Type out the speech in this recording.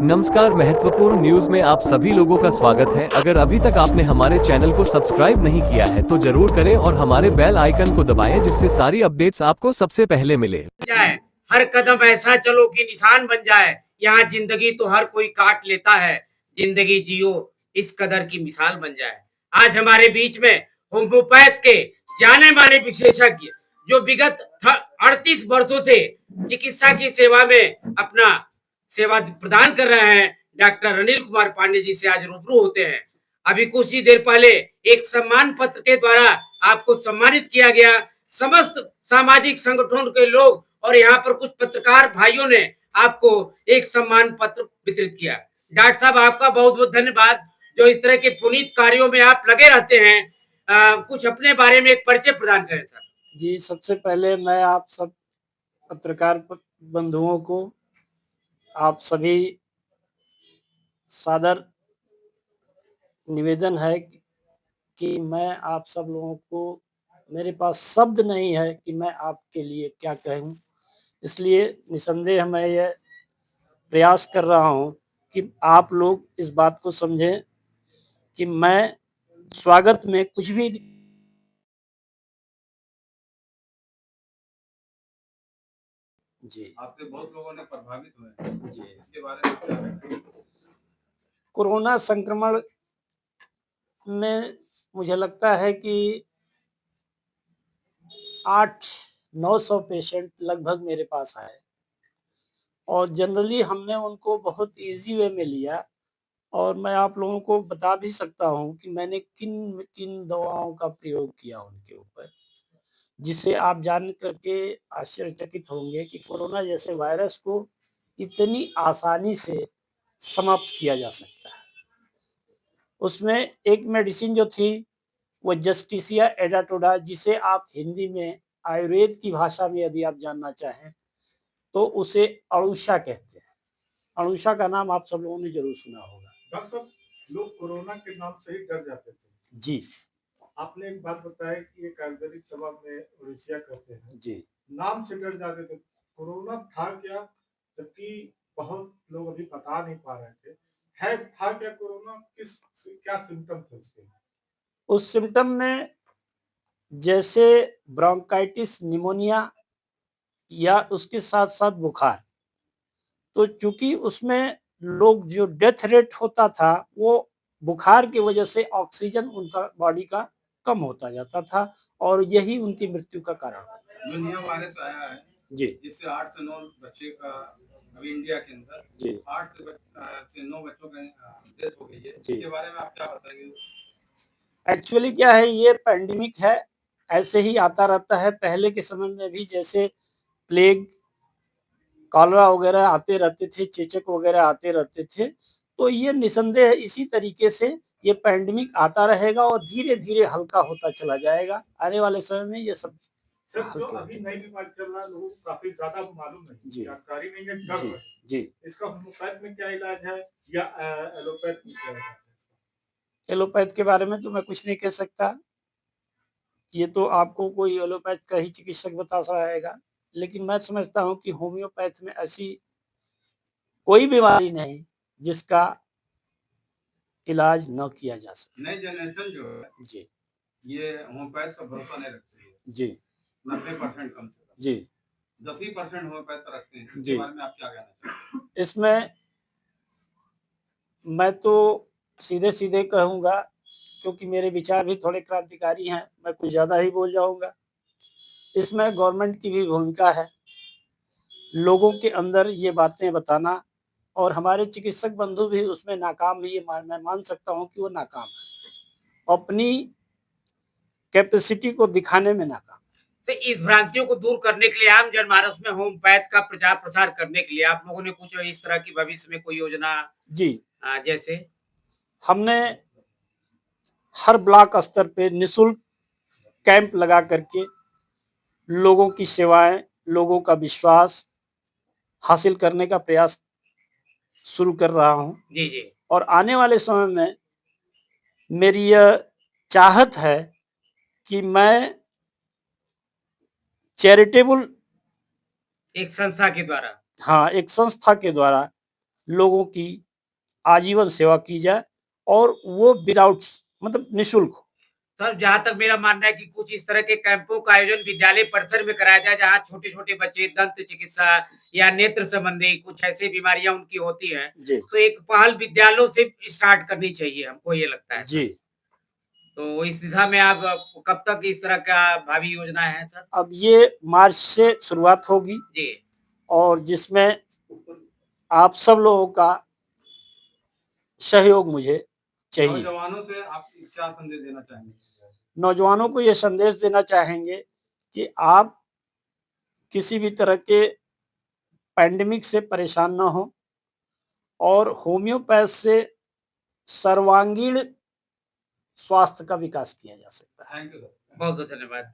नमस्कार, महत्वपूर्ण न्यूज में आप सभी लोगों का स्वागत है। अगर अभी तक आपने हमारे चैनल को सब्सक्राइब नहीं किया है तो जरूर करें और हमारे बेल आइकन को दबाएं, जिससे सारी अपडेट्स आपको सबसे पहले मिले। जाए हर कदम ऐसा चलो कि निशान बन जाए। यहाँ जिंदगी तो हर कोई काट लेता है, जिंदगी जियो इस कदर की मिसाल बन जाए। आज हमारे बीच में होम्योपैथ के जाने माने विशेषज्ञ जो विगत 38 वर्षों से चिकित्सा की सेवा में अपना सेवा प्रदान कर रहे हैं, डॉक्टर अनिल कुमार पांडे जी से आज रूबरू होते हैं। अभी कुछ ही देर पहले एक सम्मान पत्र के द्वारा आपको सम्मानित किया गया। समस्त सामाजिक संगठनों के लोग और यहाँ पर कुछ पत्रकार भाइयों ने आपको एक सम्मान पत्र वितरित किया। डॉक्टर साहब, आपका बहुत बहुत धन्यवाद जो इस तरह के पुनीत कार्यों में आप लगे रहते हैं। कुछ अपने बारे में एक परिचय प्रदान करें सर। जी, सबसे पहले मैं आप सब पत्रकार बंधुओं को आप सभी सादर निवेदन है कि मैं आप सब लोगों को, मेरे पास शब्द नहीं है कि मैं आपके लिए क्या कहूं, इसलिए निसंदेह मैं यह प्रयास कर रहा हूं कि आप लोग इस बात को समझें कि मैं स्वागत में कुछ भी जी आपसे बहुत लोगों ने प्रभावित हुए जी इसके बारे में क्या कहेंगे? कोरोना संक्रमण में मुझे लगता है कि 800-900 पेशेंट लगभग मेरे पास आए और जनरली हमने उनको बहुत इजी वे में लिया और मैं आप लोगों को बता भी सकता हूं कि मैंने किन किन दवाओं का प्रयोग किया उनके ऊपर, जिससे आप जान करके आश्चर्यचकित होंगे कि कोरोना जैसे वायरस को इतनी आसानी से समाप्त किया जा सकता है। उसमें एक मेडिसिन जो थी वो जस्टिसिया एडाटोडा, जिसे आप हिंदी में आयुर्वेद की भाषा में यदि आप जानना चाहें तो उसे अड़ूषा कहते हैं। अड़ूषा का नाम आप सब लोगों ने जरूर सुना होगा। डॉक्टर साहब, लोग कोरोना के नाम से ही डर जाते थे। जी, आपने एक बात बताया कि एक आयुर्वेदिक दवा में उड़ीसिया कहते हैं, जी, नाम से डर जाते थे। कोरोना था क्या, जबकि बहुत लोग अभी बता नहीं पा रहे थे, है था क्या कोरोना, किस क्या सिम्टम थे उसके? उस सिम्टम में जैसे ब्रोंकाइटिस, निमोनिया या उसके साथ साथ बुखार, तो चूंकि उसमें लोग जो डेथ रेट होता था वो बुखार की वजह से ऑक्सीजन उनका बॉडी का कम होता जाता था और यही उनकी मृत्यु का कारण होता था। जो नया वायरस आया है जी, जिससे 8 से 9 बच्चे का अभी इंडिया के अंदर जी, 8 से 9 बच्चों का डेथ हो गई है, जी। इसके बारे में आप क्या बताएंगे? एक्चुअली क्या है, ये पैंडेमिक है, ऐसे ही आता रहता है। पहले के समय में भी जैसे प्लेग, कॉलरा वगैरह आते रहते थे, चेचक वगैरह आते रहते थे, तो ये निसंदेह इसी तरीके से ये पैंडेमिक आता रहेगा और धीरे धीरे हल्का होता चला जाएगा। आने वाले समय में ये सब सर, जो अभी नई बीमारी चल रहा है, लोगों को काफी ज्यादा मालूम नहीं, जी, जानकारी नहीं है, डर जी, है। जी। इसका होम्योपैथ में क्या इलाज है या एलोपैथ में क्या इलाज है? एलोपैथ के बारे में तो मैं कुछ नहीं कह सकता, ये तो आपको कोई एलोपैथ का ही चिकित्सक बता पाएगा, लेकिन मैं समझता हूँ कि होम्योपैथ में ऐसी कोई बीमारी नहीं जिसका इलाज न किया जा सके। नई जनरेशन जो है जी, ये होम्योपैथ पर भरोसा नहीं रखती है। जी, 90% कम से कम, जी, 10% होम्योपैथ पर रखते हैं। इसके जी। बारे में आप क्या कहना चाहते हैं? इसमें मैं तो सीधे-सीधे कहूँगा, क्योंकि मेरे विचार भी थोड़े क्रांतिकारी हैं, मैं कुछ ज़्यादा ही बोल जाऊँगा। इसमें गवर्नमेंट की भी भूमिका है, लोगों के अंदर ये बातें बताना, और हमारे चिकित्सक बंधु भी उसमें नाकाम, ये मैं मान सकता हूँ कि वो नाकाम है। अपनी कैपेसिटी को दिखाने में नाकाम। तो इस भ्रांतियों को दूर करने के लिए आम जनमानस में होम्योपैथ का प्रचार प्रसार करने के लिए आप लोगों ने कुछ इस तरह की भविष्य में कोई योजना जी, जैसे हमने हर ब्लॉक स्तर पे निःशुल्क कैंप लगा करके लोगों की सेवाएं, लोगों का विश्वास हासिल करने का प्रयास शुरू कर रहा हूं। जी जी और आने वाले समय में मेरी यह चाहत है कि मैं चैरिटेबल, एक संस्था के द्वारा हाँ, एक संस्था के द्वारा लोगों की आजीवन सेवा की जाए और वो विदाउट मतलब निःशुल्क हो। सर जहां तक मेरा मानना है कि कुछ इस तरह के कैंपों का आयोजन विद्यालय परिसर में कराया जाए जहां छोटे छोटे बच्चे दंत चिकित्सा या नेत्र संबंधी कुछ ऐसी बीमारियां उनकी होती हैं, जी तो एक पहल विद्यालयों से स्टार्ट करनी चाहिए, हमको ये लगता है। जी। तो इस दिशा में आप कब तक इस तरह का भावी योजना है सर? अब ये मार्च से शुरुआत होगी जी और जिसमें आप सब लोगों का सहयोग मुझे चाहिए। नौजवानों से आप क्या संदेश देना चाहेंगे? नौजवानों को ये संदेश देना चाहेंगे कि आप किसी भी तरह के पैंडेमिक से परेशान ना हो और होम्योपैथ से सर्वांगीण स्वास्थ्य का विकास किया जा सकता है। Thank you sir. बहुत बहुत धन्यवाद।